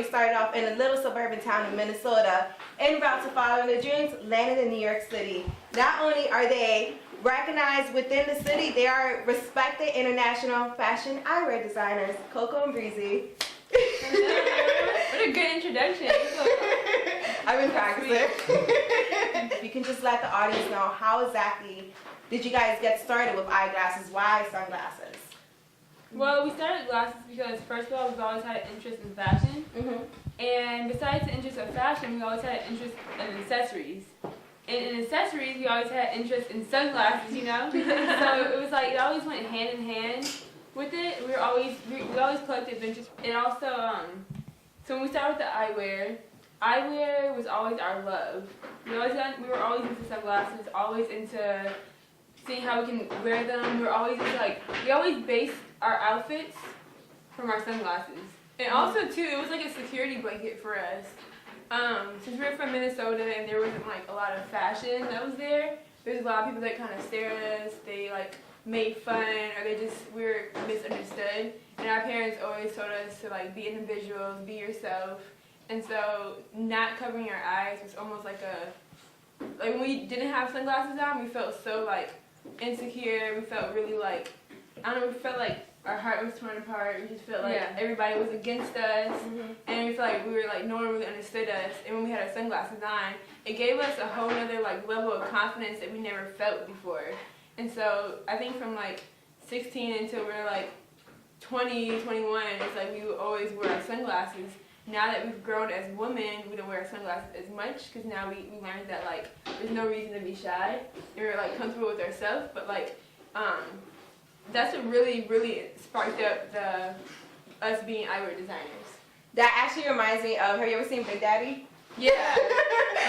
story started off in a little suburban town in Minnesota. En route to following their dreams, landed in New York City. Not only are they recognized within the city, they are respected international fashion eyewear designers, Coco and Breezy. What a good introduction. I've been practicing. You can just let the audience know, how exactly did you guys get started with eyeglasses? Why sunglasses? Well, we started glasses because, first of all, we've always had an interest in fashion. And besides the interest of fashion, we always had an interest in accessories. And in accessories, we always had interest in sunglasses, you know? So it was like, it always went hand in hand with it. We always collected vintage. And also, so when we started with the eyewear was always our love. We were always into sunglasses, always into seeing how we can wear them. We always based our outfits from our sunglasses. And also too, it was like a security blanket for us. Since we were from Minnesota and there wasn't like a lot of fashion that was there, there's a lot of people that kind of stared at us, they like made fun, or we were misunderstood. And our parents always told us to like be individuals, be yourself. And so not covering our eyes was almost like when we didn't have sunglasses on, we felt so like insecure. We felt really like, I don't know, we felt like our heart was torn apart. We just felt like everybody was against us. And we felt like no one really understood us. And when we had our sunglasses on, it gave us a whole other like level of confidence that we never felt before. And so I think from like 16 until we were like 20, 21, it's like we would always wear our sunglasses. Now that we've grown as women, we don't wear our sunglasses as much because now we learned that like there's no reason to be shy. And we're like comfortable with ourselves, but like that's what really, really sparked up us being eyewear designers. That actually reminds me of, have you ever seen Big Daddy? Yeah.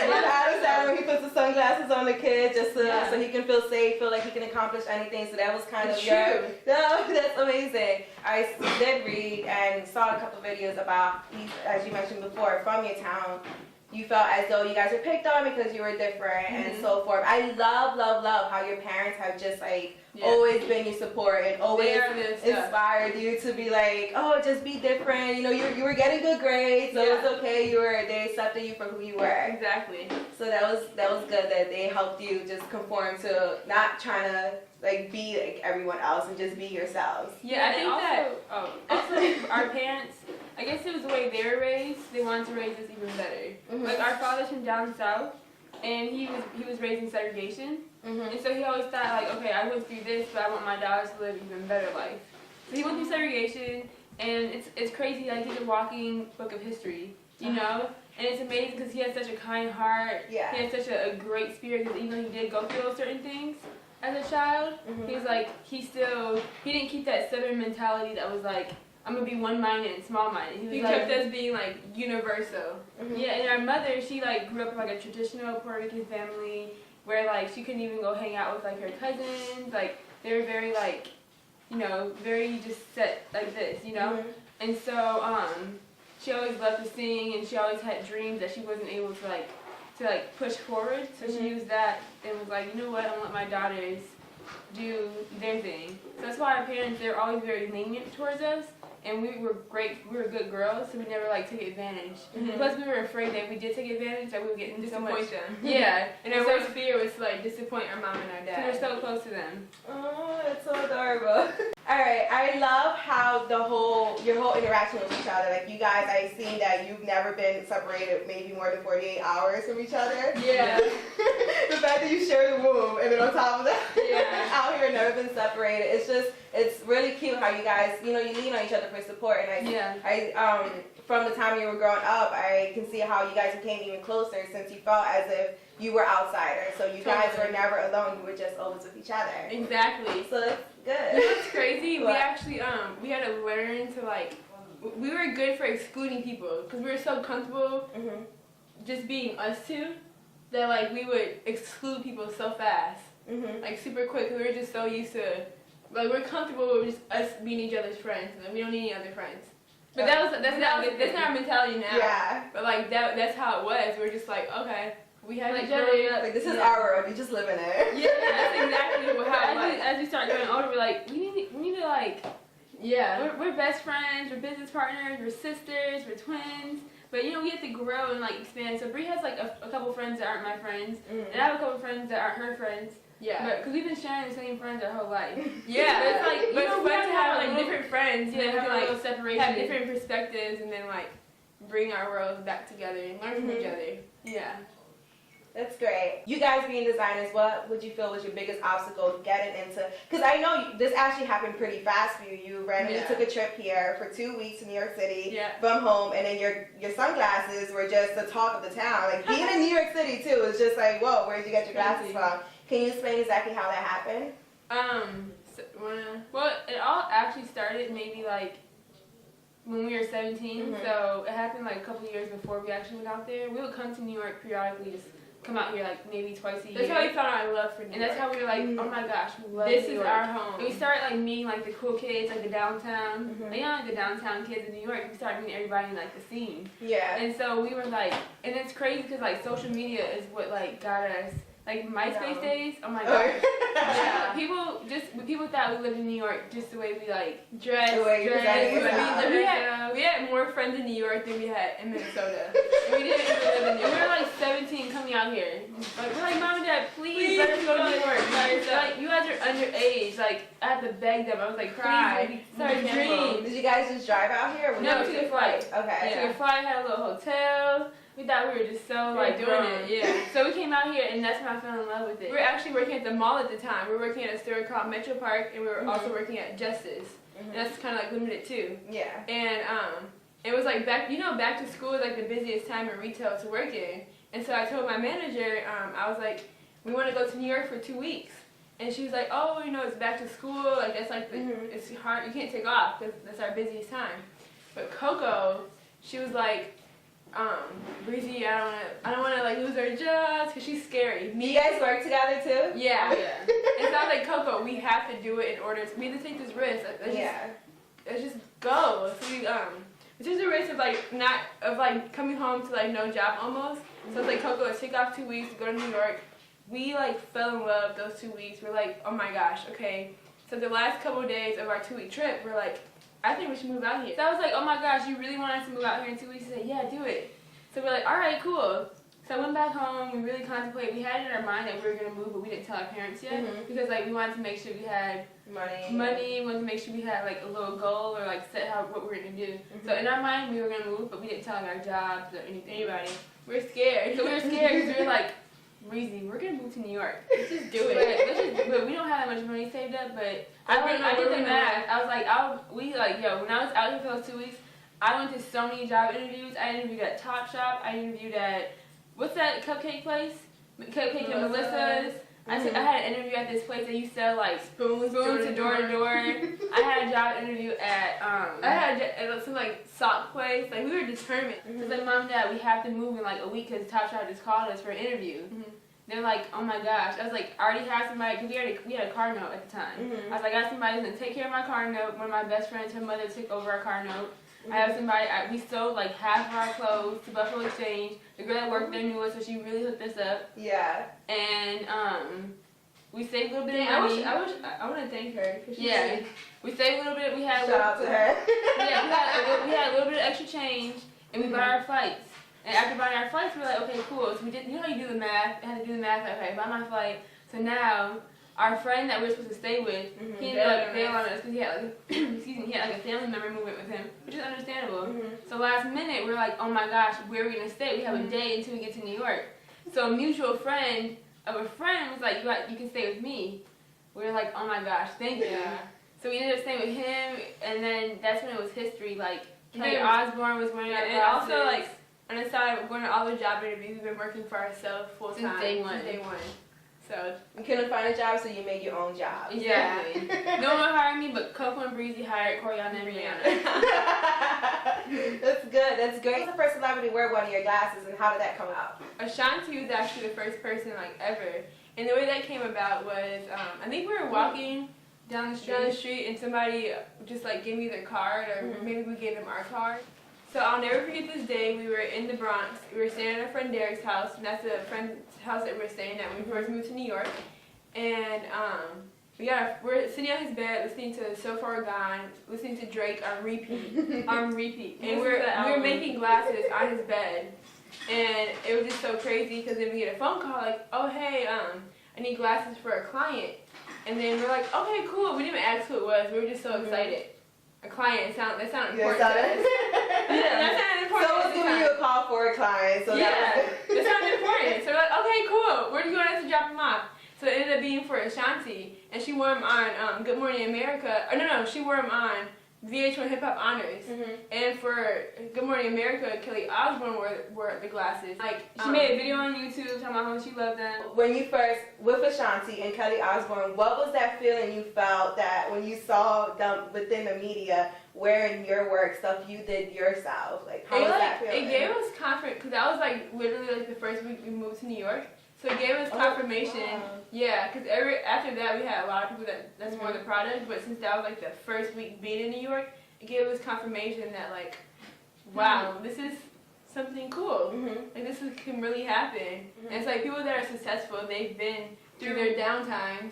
When Adam Sandler, when he puts the sunglasses on the kid just so he can feel safe, feel like he can accomplish anything. So that was kind of true. No, that's amazing. I did read and saw a couple videos about, as you mentioned before, from your town. You felt as though you guys were picked on because you were different and so forth. I love how your parents have just like always been your support and always inspired you to be like, oh, just be different. You know, you were getting good grades, so it was okay. They accepted you for who you were. Exactly. So that was good that they helped you just conform to not trying to like be like everyone else and just be yourselves. Yeah, I think also our parents, I guess it was the way they were raised. They wanted to raise us even better. Like our father's from down south, and he was raised in segregation, and so he always thought like, okay, I went through this, but I want my daughters to live an even better life. So he went through segregation, and it's crazy. Like he's a walking book of history, you know. And it's amazing because he had such a kind heart. Yeah. He had such a great spirit because even though he did go through those certain things as a child, he was like he didn't keep that Southern mentality that was like, I'm gonna be one-minded and small-minded. He kept us being like universal. Yeah, and our mother, she like grew up in like a traditional Puerto Rican family where like she couldn't even go hang out with like her cousins. Like they were very like, you know, very just set like this, you know. And so she always loved to sing, and she always had dreams that she wasn't able to push forward. So she used that and was like, you know what, I'm gonna let my daughters do their thing. So that's why our parents, they're always very lenient towards us. And we were good girls, so we never like took advantage. Plus we were afraid that if we did take advantage that we would get disappoint them. Yeah, and our worst fear was to like disappoint our mom and our dad. So we're so close to them. Oh, that's so adorable. Alright, I love how your whole interaction with each other. Like you guys, I've seen that you've never been separated maybe more than 48 hours from each other. Yeah. The fact that you share the womb and then on top of that, out here never been separated. It's really cute how you guys, you know, you lean on each other for support. And I from the time you were growing up, I can see how you guys became even closer since you felt as if you were outsiders. So you guys were never alone. You were just always with each other. Exactly. So that's good. You know what's crazy? We actually we had to learn to like, we were good for excluding people because we were so comfortable just being us two that like we would exclude people so fast, like super quick. We were just so used to, like we're comfortable with just us being each other's friends, and we don't need any other friends. But that's not our mentality now. Yeah. But like that's how it was. We're just like, okay, we have each other. Like this is our world. You just live in it. Yeah, that's exactly how it was. As we start growing older, we're like, we need to like Yeah. We're best friends, we're business partners, we're sisters, we're twins. But you know, we have to grow and like expand. So Bree has like a couple friends that aren't my friends, and I have a couple friends that aren't her friends. Yeah. Because we've been sharing the same friends our whole life. Yeah. But it's like, you know, we have to have like different friends. Yeah, have like little separation. Have different perspectives, and then like bring our worlds back together and learn from each other. Yeah. That's great. You guys being designers, what would you feel was your biggest obstacle getting into? Because I know this actually happened pretty fast for you. You randomly took a trip here for 2 weeks to New York City from home, and then your sunglasses were just the talk of the town. Like being in New York City too, it's just like, whoa, where did you get your glasses from? Can you explain exactly how that happened? Well, it all actually started maybe like when we were 17. So it happened like a couple of years before we actually went out there. We would come to New York periodically, just come out here like maybe twice a year. That's how we found our love for New York. And that's how we were like, oh my gosh, we love New York. This is our home. And we started like meeting like the cool kids, like the downtown. Like, you know, like the downtown kids in New York. We started meeting everybody in like the scene. Yeah. And so we were like, and it's crazy because like social media is what like got us. Like MySpace days, oh my gosh. Yeah, people thought we lived in New York just the way we like dress. We had more friends in New York than we had in Minnesota. And we didn't even live in New York. We were like 17 coming out here. Like we're like, Mom and Dad, please let us go to New York. Like you guys are underage. Like I had to beg them. I was like, cry. Sorry, dream. Did you guys just drive out here? No, we took a flight. Okay. Took a flight, had a little hotel. We thought we were just so like doing it, yeah. So we came out here, and that's when I fell in love with it. We were actually working at the mall at the time. We were working at a store called Metro Park, and we were also working at Justice. And that's kind of like limited too. Yeah. And it was like back to school is like the busiest time in retail to work in. And so I told my manager, I was like, we want to go to New York for 2 weeks. And she was like, oh, you know, it's back to school. Like that's like it's hard. You can't take off because that's our busiest time. But Coco, she was like, Breezy, I don't want to like lose our jobs because she's scary. You guys work together too? Yeah. And so I was like, Coco, we have to do it in order to, we have to take this risk. Let's just go. So we took the risk of like coming home to like no job almost. So it's like, Coco, let's take off 2 weeks to go to New York. We like fell in love those 2 weeks. We're like, oh my gosh, okay. So the last couple of days of our 2-week trip, we're like, I think we should move out here. So I was like, oh my gosh, you really want us to move out here in 2 weeks? He said, yeah, do it. So we're like, all right, cool. So I went back home, we really contemplated. We had it in our mind that we were going to move, but we didn't tell our parents yet. Because like we wanted to make sure we had money, we wanted to make sure we had like a little goal or like set what we were going to do. So in our mind, we were going to move, but we didn't tell our jobs or anybody. We were scared. So we were scared because we were like, Breezy, we're going to move to New York. Let's just do it. But we don't have that much money saved up, but I did the math. I was like, when I was out here for those 2 weeks, I went to so many job interviews. I interviewed at Topshop. I interviewed at, what's that cupcake place? Cupcake and Melissa's. I had an interview at this place that you sell like spoons to door to door. I had a job interview at at some like sock place. Like we were determined. I was like, Mom, Dad, we have to move in like a week because Topshop just called us for an interview. They're like, oh my gosh. I was like, I already have somebody, because we had a car note at the time. I was like, I got somebody who's going to take care of my car note. One of my best friends, her mother took over our car note. I have somebody, we sold like half of our clothes to Buffalo Exchange. The girl that worked there knew us, so she really hooked us up. Yeah. And we saved a little bit of money. I want to thank her. We saved a little bit. Shout out to her. We had a little bit of extra change, and we bought our flights. And after buying our flights, we were like, okay, cool. So we did, you know how you do the math? I had to do the math, like, okay, buy my flight. So now, our friend that we were supposed to stay with, he ended up bailing on us because he had like, he had like a family member moving with him, which is understandable. So last minute, we're like, oh my gosh, where are we going to stay? We have a day until we get to New York. So a mutual friend of a friend was like, you can stay with me. We were like, oh my gosh, thank you. So we ended up staying with him, and then that's when it was history. Like, Kelly Osbourne was wearing our glasses. And also, like, on the side of going to all the job interviews, we've been working for ourselves full time since day one. So you couldn't find a job, so you made your own job. Exactly. No one hired me, but Coco and Breezy hired Coriana and Rihanna. That's good. That's great. Who's the first celebrity to wear one of your glasses, and how did that come out? Ashanti was actually the first person like ever, and the way that came about was I think we were walking down the street, and somebody just like gave me their card, or maybe we gave them our card. So I'll never forget this day. We were in the Bronx. We were staying at our friend Derek's house, and that's the friend's house that we were staying at when we first moved to New York. And we're sitting on his bed listening to So Far Gone, listening to Drake on repeat, on repeat, and we're making glasses on his bed, and it was just so crazy because then we get a phone call like, oh hey, I need glasses for a client, and then we're like, okay, cool. We didn't even ask who it was. We were just so excited. A client that sounded important. That sounded important. Someone's giving you a call for a client, so that sounded important. So we're like, okay, cool. Where do you want us to drop him off? So it ended up being for Ashanti, and she wore him on Good Morning America. Or no, she wore him on VH1 Hip Hop Honors. And for Good Morning America, Kelly Osbourne wore the glasses. Like she made a video on YouTube talking about how she loved them. When you first with Ashanti and Kelly Osbourne, what was that feeling you felt that when you saw them within the media wearing your work, stuff you did yourself? Like how was that feeling? It gave us confidence because that was like literally like the first week we moved to New York. So it gave us confirmation, yeah, because after that we had a lot of people that's wore the product, but since that was like the first week being in New York, it gave us confirmation that like, wow, this is something cool, like this can really happen, and it's like people that are successful, they've been through their downtimes.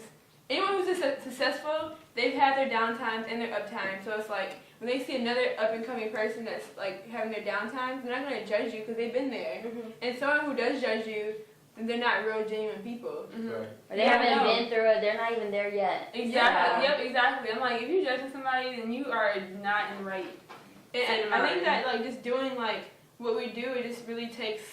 Anyone who's successful, they've had their downtimes and their uptimes, so it's like, when they see another up-and-coming person that's like having their downtimes, they're not going to judge you because they've been there, and someone who does judge you, then they're not real genuine people. Or they haven't been through it, they're not even there yet. Exactly, yep, exactly. I'm like, if you're judging somebody, then you are not in the right state of mind. I think that like just doing like what we do, it just really takes,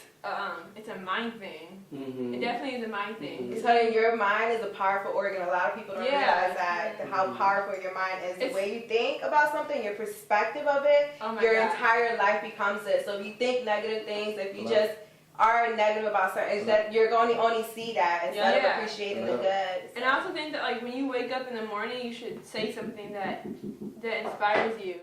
it's a mind thing. It definitely is a mind thing. So your mind is a powerful organ. A lot of people don't realize that, how powerful your mind is. The way you think about something, your perspective of it, your entire life becomes it. So if you think negative things, if you just are negative about certain, is that you're going to only see that instead of appreciating the good. And I also think that like when you wake up in the morning, you should say something that inspires you.